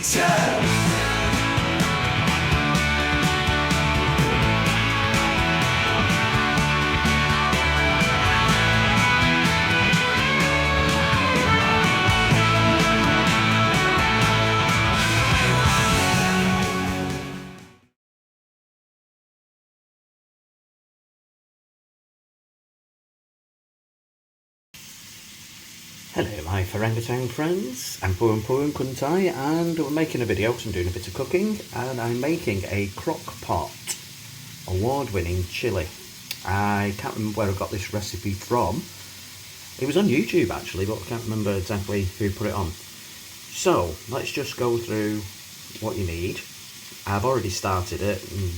eater. Hello my orangutan friends, I'm puan couldn't I? And we're making a video because I'm doing a bit of cooking, and I'm making a crock pot award-winning chilli. I can't remember where I got this recipe from. It was on YouTube actually, but I can't remember exactly who put it on. So let's just go through what you need. I've already started it and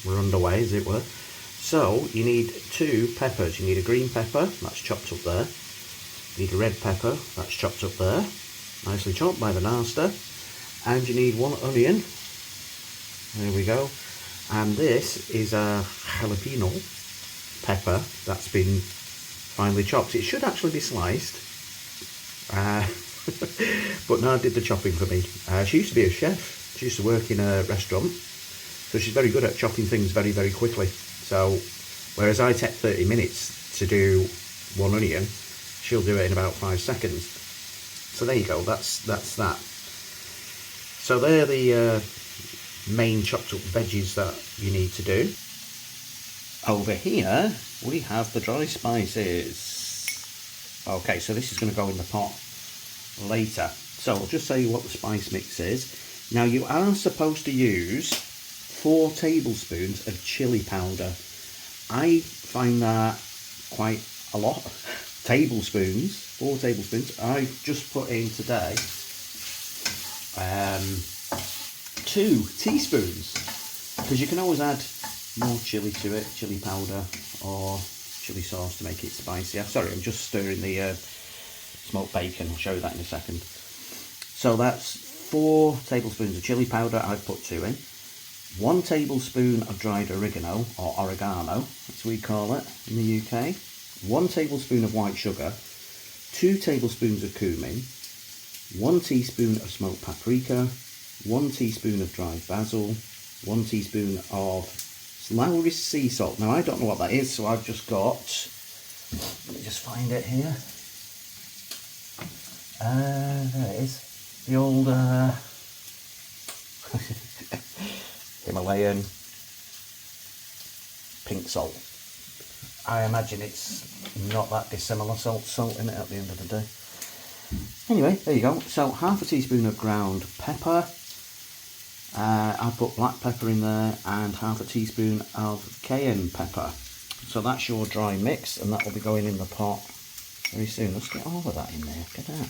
we're underway as it were. So you need 2 peppers. You need a green pepper, that's chopped up there. You need a red pepper, that's chopped up there, nicely chopped by the master. And you need 1 onion, there we go. And this is a jalapeno pepper that's been finely chopped. It should actually be sliced, but no, I did the chopping for me. She used to be a chef, she used to work in a restaurant, so she's very good at chopping things very, very quickly. So, whereas I take 30 minutes to do 1 onion, she'll do it in about 5 seconds. So there you go, that's that. So they're the main chopped up veggies that you need to do. Over here we have the dry spices. Okay, so this is going to go in the pot later. So I'll just tell you what the spice mix is. Now you are supposed to use 4 tablespoons of chili powder. I find that quite a lot. 4 tablespoons. I just put in today 2 teaspoons, because you can always add more chili to it, chili powder or chili sauce to make it spicier. Sorry, I'm just stirring the smoked bacon. I'll show you that in a second. So that's 4 tablespoons of chili powder. I've put 2 in. 1 tablespoon of dried oregano, or oregano, as we call it in the UK. 1 tablespoon of white sugar, 2 tablespoons of cumin, 1 teaspoon of smoked paprika, 1 teaspoon of dried basil, 1 teaspoon of Lowry's sea salt. Now I don't know what that is, so I've just got, let me just find it here. There it is. The old Himalayan pink salt. I imagine it's not that dissimilar salt in it at the end of the day. Anyway, there you go. So half a teaspoon of ground pepper. I put black pepper in there, and half a teaspoon of cayenne pepper. So that's your dry mix, and that will be going in the pot very soon. Let's get all of that in there. Get that.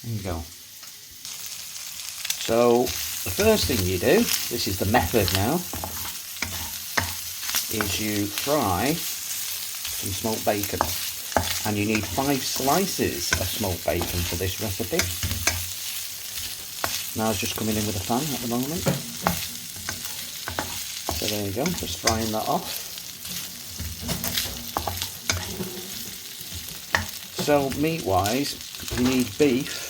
There you go. So the first thing you do, this is the method now, is you fry some smoked bacon, and you need 5 slices of smoked bacon for this recipe. Now it's just coming in with a fan at the moment, so there you go, just frying that off. So meat wise, you need beef,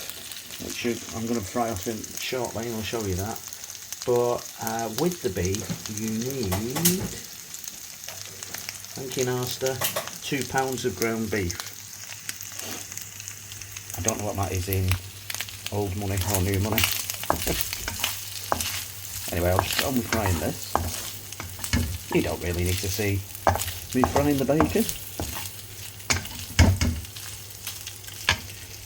which I'm going to fry off in shortly, and I'll show you that. But with the beef you need, thank you Master, 2 pounds of ground beef. I don't know what that is in old money or new money. Anyway, I'll just go on frying this. You don't really need to see me frying the bacon.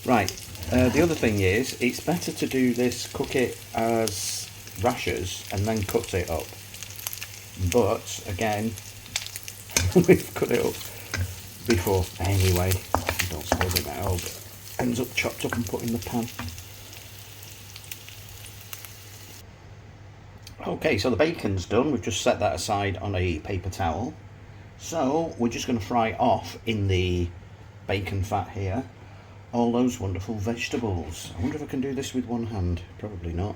Right, the other thing is, it's better to do this, cook it as rashers and then cut it up. But, again, we've cut it up before anyway. Don't spoil it now, but ends up chopped up and put in the pan. Okay, so the bacon's done. We've just set that aside on a paper towel. So we're just going to fry off in the bacon fat here all those wonderful vegetables. I wonder if I can do this with one hand. Probably not.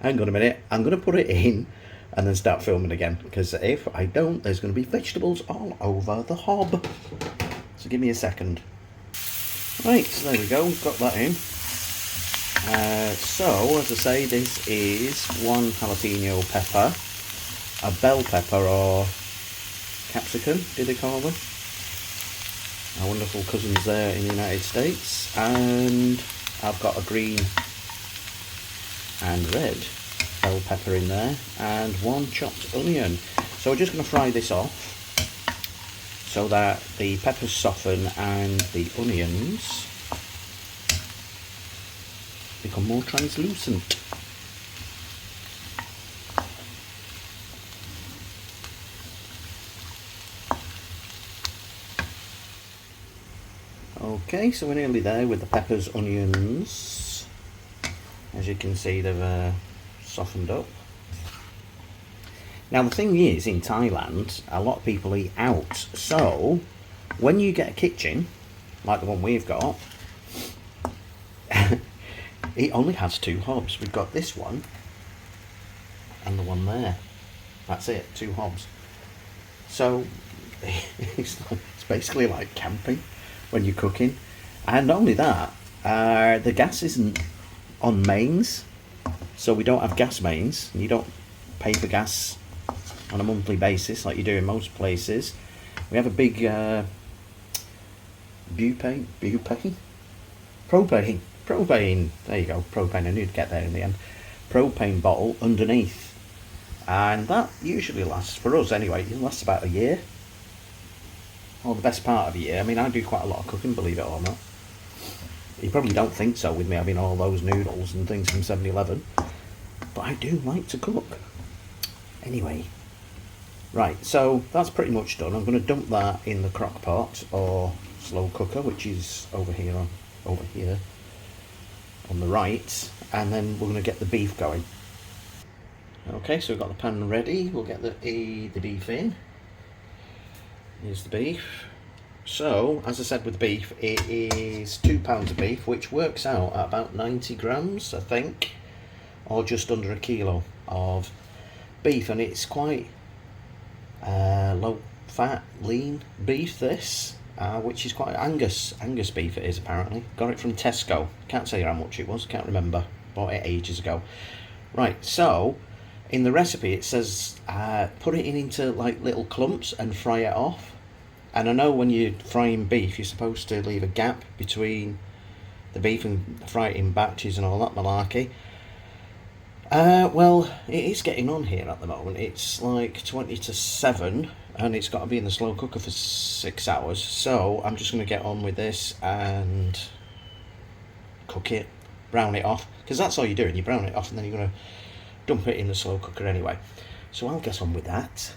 Hang on a minute. I'm going to put it in and then start filming again, because if I don't, there's going to be vegetables all over the hob. So give me a second. Right, so there we go. Got that in. So, as I say, this is one jalapeno pepper, a bell pepper or capsicum, did they call them? Our wonderful cousins there in the United States. And I've got a green and red bell pepper in there, and one chopped onion. So we're just going to fry this off so that the peppers soften and the onions become more translucent. Okay, so we're nearly there with the peppers, onions. As you can see, they've softened up. Now the thing is, in Thailand, a lot of people eat out. So, when you get a kitchen, like the one we've got, it only has 2 hobs. We've got this one, and the one there. That's it, 2 hobs. So, it's basically like camping when you're cooking. And not only that, the gas isn't on mains, so we don't have gas mains. You don't pay for gas on a monthly basis like you do in most places. We have a big propane, there you go, propane, I knew to get there in the end, propane bottle underneath, and that usually lasts, for us anyway, it lasts about a year, or the best part of a year. I mean, I do quite a lot of cooking, believe it or not. You probably don't think so with me having all those noodles and things from 7-Eleven, but I do like to cook. Anyway, right, so that's pretty much done. I'm going to dump that in the crock pot or slow cooker, which is over here on the right, and then we're going to get the beef going. Okay, so we've got the pan ready. We'll get the beef in. Here's the beef. So, as I said with beef, it is 2 pounds of beef, which works out at about 90 grams, I think, or just under a kilo of beef, and it's quite low fat, lean beef, this, which is quite Angus beef it is, apparently. Got it from Tesco. Can't say how much it was, can't remember. Bought it ages ago. Right, so in the recipe it says put it into like little clumps and fry it off. And I know when you're frying beef, you're supposed to leave a gap between the beef and fry it in batches and all that malarkey. Well, it is getting on here at the moment. It's like 20 to 7, and it's got to be in the slow cooker for 6 hours. So I'm just going to get on with this and cook it, brown it off, because that's all you're doing. You brown it off, and then you're going to dump it in the slow cooker anyway. So I'll get on with that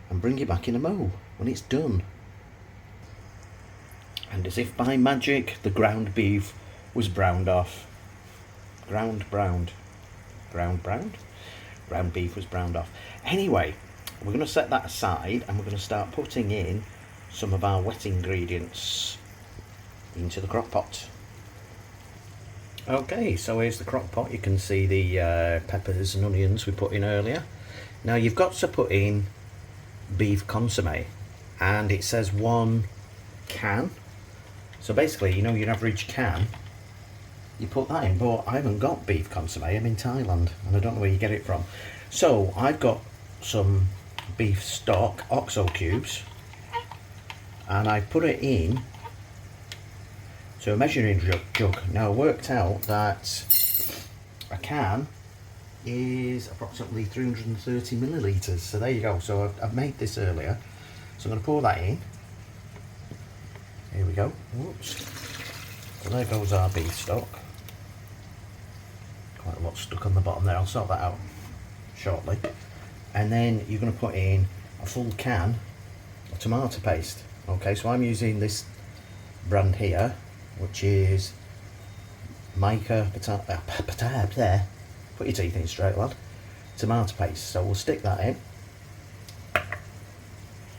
and bring you back in a mo when it's done. And as if by magic, the ground beef was browned off. Ground beef was browned off. Anyway, we're going to set that aside, and we're going to start putting in some of our wet ingredients into the crock pot. Okay, so here's the crock pot. You can see the peppers and onions we put in earlier. Now you've got to put in beef consomme, and it says 1 can. So basically, you know, your average can, you put that in, but I haven't got beef consomme. I'm in Thailand, and I don't know where you get it from. So I've got some beef stock, OXO cubes, and I put it in to a measuring jug. Now I worked out that a can is approximately 330 millilitres. So there you go. So I've made this earlier. So I'm going to pour that in. Here we go. Whoops. So there goes our beef stock. Quite a lot stuck on the bottom there. I'll sort that out shortly. And then you're going to put in a full can of tomato paste. Okay, so I'm using this brand here, which is Mica there. Put your teeth in straight, lad. Tomato paste. So we'll stick that in.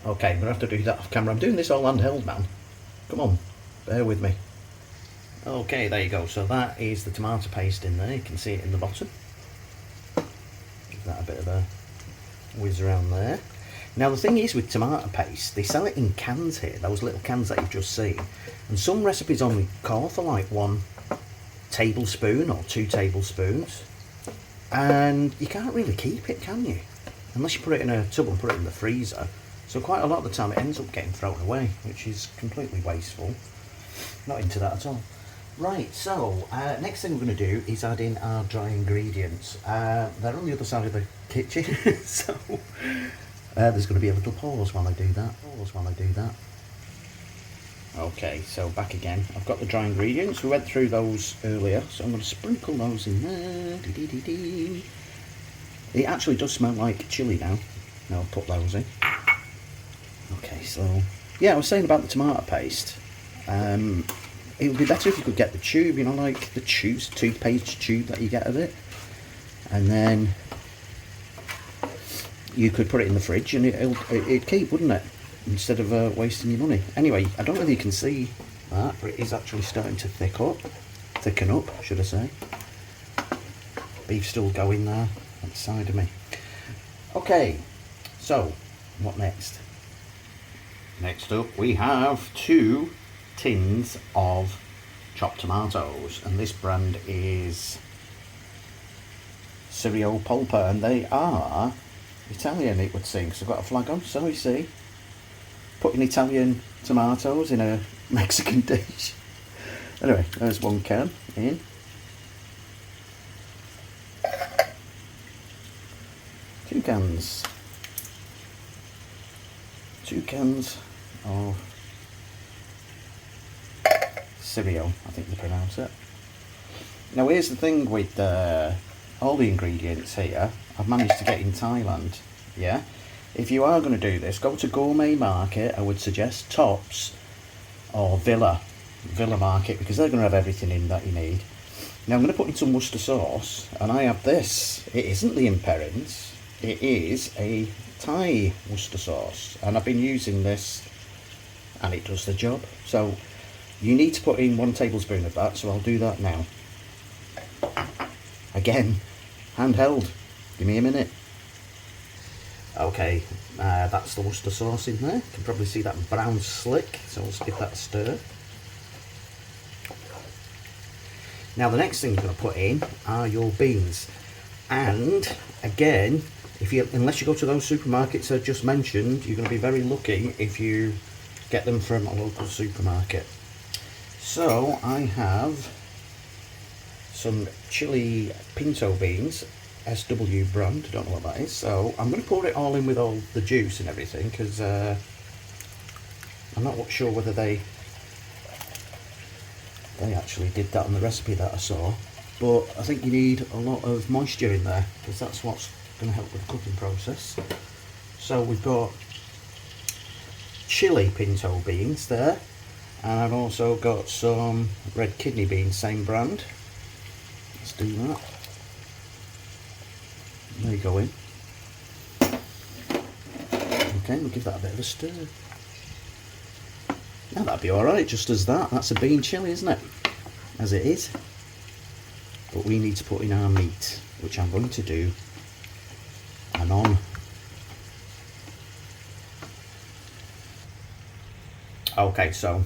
Okay, I'm going to have to do that off camera. I'm doing this all handheld, man. Come on, bear with me. Okay, there you go. So that is the tomato paste in there. You can see it in the bottom. Give that a bit of a whiz around there. Now the thing is with tomato paste, they sell it in cans here, those little cans that you've just seen. And some recipes only call for like one tablespoon or 2 tablespoons, and you can't really keep it, can you? Unless you put it in a tub and put it in the freezer. So quite a lot of the time it ends up getting thrown away, which is completely wasteful. Not into that at all. Right, so next thing we're going to do is add in our dry ingredients. They're on the other side of the kitchen, so there's going to be a little pause while I do that. Okay, so back again. I've got the dry ingredients. We went through those earlier, so I'm going to sprinkle those in there. It actually does smell like chilli now. Now I'll put those in. Okay, so yeah, I was saying about the tomato paste. It would be better if you could get the tube, you know, like the toothpaste tube that you get of it, and then you could put it in the fridge and it'd keep, wouldn't it? Instead of wasting your money. Anyway, I don't know if you can see that, but it is actually starting to thicken up, should I say. Beef's still going there on the side of me. Okay, so what next? Next up we have 2 tins of chopped tomatoes, and this brand is Cereal Polpa, and they are Italian, it would seem, because they've got a flag on, so you see. Putting Italian tomatoes in a Mexican dish. Anyway, there's 1 can in. Two cans of cereal, I think they pronounce it. Now here's the thing with all the ingredients here, I've managed to get in Thailand, yeah? If you are going to do this, go to Gourmet Market, I would suggest Tops or Villa Market, because they're going to have everything in that you need. Now I'm going to put in some Worcester sauce, and I have this. It isn't the Imperins, it is a Thai Worcester sauce, and I've been using this and it does the job. So you need to put in 1 tablespoon of that, so I'll do that now. Again, handheld, give me a minute. Okay, that's the Worcester sauce in there. You can probably see that brown slick, so let's give that a stir. Now the next thing you're going to put in are your beans, and again, unless you go to those supermarkets I just mentioned, you're going to be very lucky if you get them from a local supermarket. So I have some chili pinto beans, SW brand, I don't know what that is, so I'm going to pour it all in with all the juice and everything, because I'm not sure whether they actually did that on the recipe that I saw, but I think you need a lot of moisture in there, because that's what's going to help with the cooking process. So we've got chili pinto beans there, and I've also got some red kidney beans, same brand. Let's do that. There you go in. Okay, we'll give that a bit of a stir. Now that'd be alright, just as that. That's a bean chilli, isn't it? As it is. But we need to put in our meat, which I'm going to do anon. Okay, so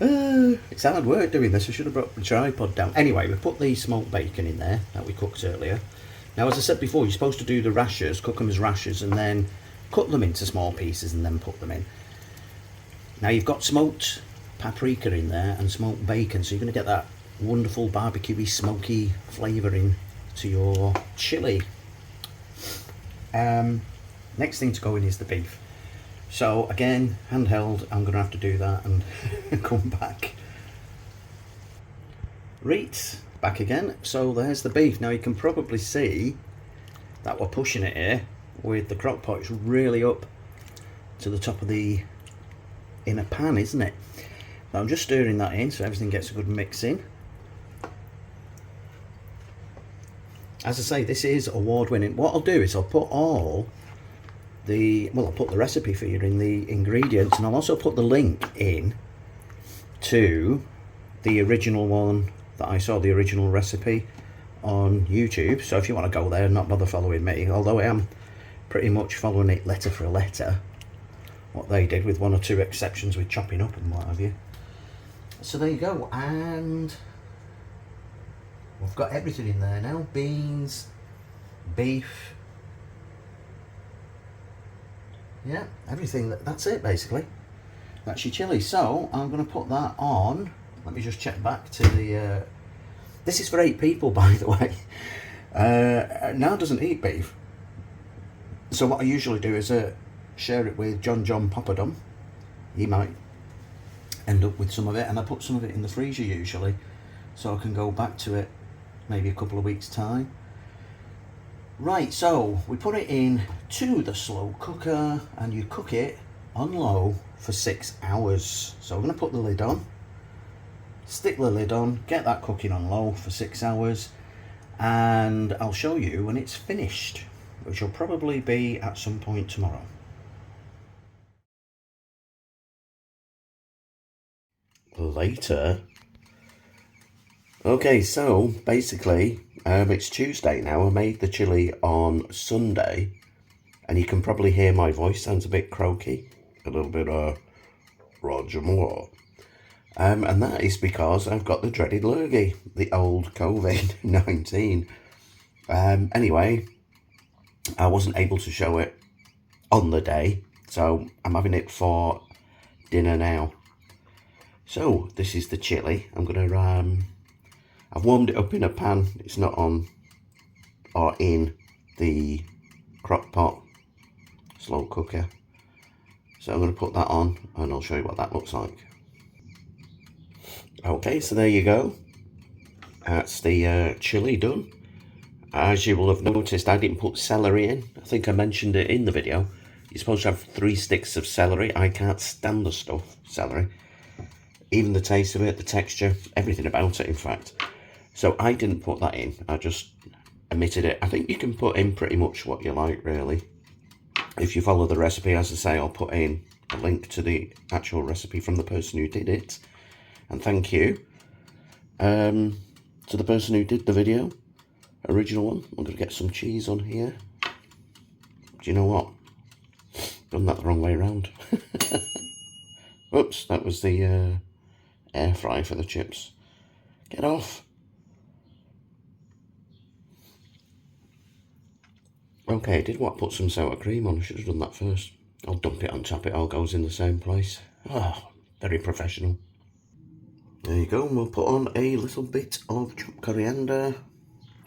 it's hard work doing this. I should have brought the tripod down. Anyway, we put the smoked bacon in there that we cooked earlier. Now, as I said before, you're supposed to do the rashers, cook them as rashers, and then cut them into small pieces and then put them in. Now you've got smoked paprika in there and smoked bacon, so you're going to get that wonderful barbecuey, smoky flavouring to your chilli. Next thing to go in is the beef. So again, handheld, I'm going to have to do that and come back. Right, back again. So there's the beef. Now you can probably see that we're pushing it here with the crock pot. It's really up to the top of the inner pan, isn't it? Now I'm just stirring that in so everything gets a good mix in. As I say, this is award-winning. What I'll do is I'll put I'll put the recipe for you in the ingredients, and I'll also put the link in to the original one that I saw, the original recipe on YouTube. So if you want to go there and not bother following me, although I am pretty much following it letter for letter, what they did, with 1 or 2 exceptions with chopping up and what have you. So there you go, and we've got everything in there now. Beans, beef, yeah, everything. That's it basically. That's your chilli. So I'm going to put that on. Let me just check back to the... this is for 8 people, by the way. Now doesn't eat beef. So what I usually do is share it with John Papadum. He might end up with some of it, and I put some of it in the freezer usually, so I can go back to it maybe a couple of weeks time. Right, so we put it in to the slow cooker, and you cook it on low for 6 hours. So I'm going to put the lid on, stick the lid on, get that cooking on low for 6 hours, and I'll show you when it's finished, which will probably be at some point tomorrow. Later. Okay, so basically it's Tuesday now. I made the chili on Sunday, and you can probably hear my voice sounds a bit croaky, a little bit Roger Moore, and that is because I've got the dreaded lurgy, the old COVID-19. Anyway, I wasn't able to show it on the day, so I'm having it for dinner now. So this is the chili. I'm gonna I've warmed it up in a pan. It's not on or in the crock pot slow cooker. So I'm going to put that on and I'll show you what that looks like. Okay, so there you go. That's the chili done. As you will have noticed, I didn't put celery in. I think I mentioned it in the video. You're supposed to have 3 sticks of celery. I can't stand the stuff, celery. Even the taste of it, the texture, everything about it, in fact. So I didn't put that in. I just omitted it. I think you can put in pretty much what you like, really. If you follow the recipe, as I say, I'll put in a link to the actual recipe from the person who did it. And thank you to the person who did the video, original one. I'm going to get some cheese on here. Do you know what? Done that the wrong way around. Oops, that was the air fry for the chips. Get off. Okay, I did what? Put some sour cream on. I should have done that first. I'll dump it on top. It all goes in the same place. Oh, very professional. There you go. And we'll put on a little bit of chopped coriander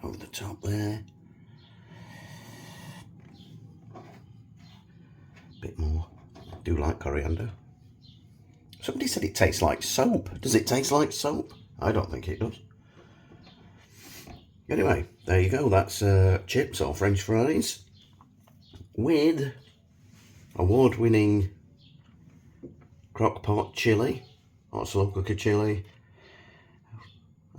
over the top there. Bit more. I do like coriander. Somebody said it tastes like soap. Does it taste like soap? I don't think it does. Anyway, there you go. That's chips or French fries with award-winning crock-pot chili or slow cooker chili.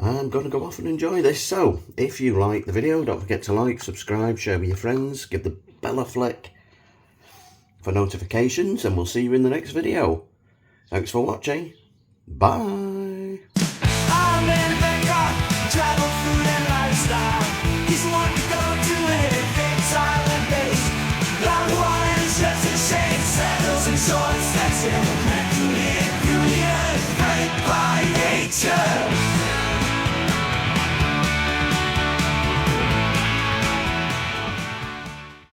I'm going to go off and enjoy this. So, if you like the video, don't forget to like, subscribe, share with your friends, give the bell a flick for notifications, and we'll see you in the next video. Thanks for watching. Bye.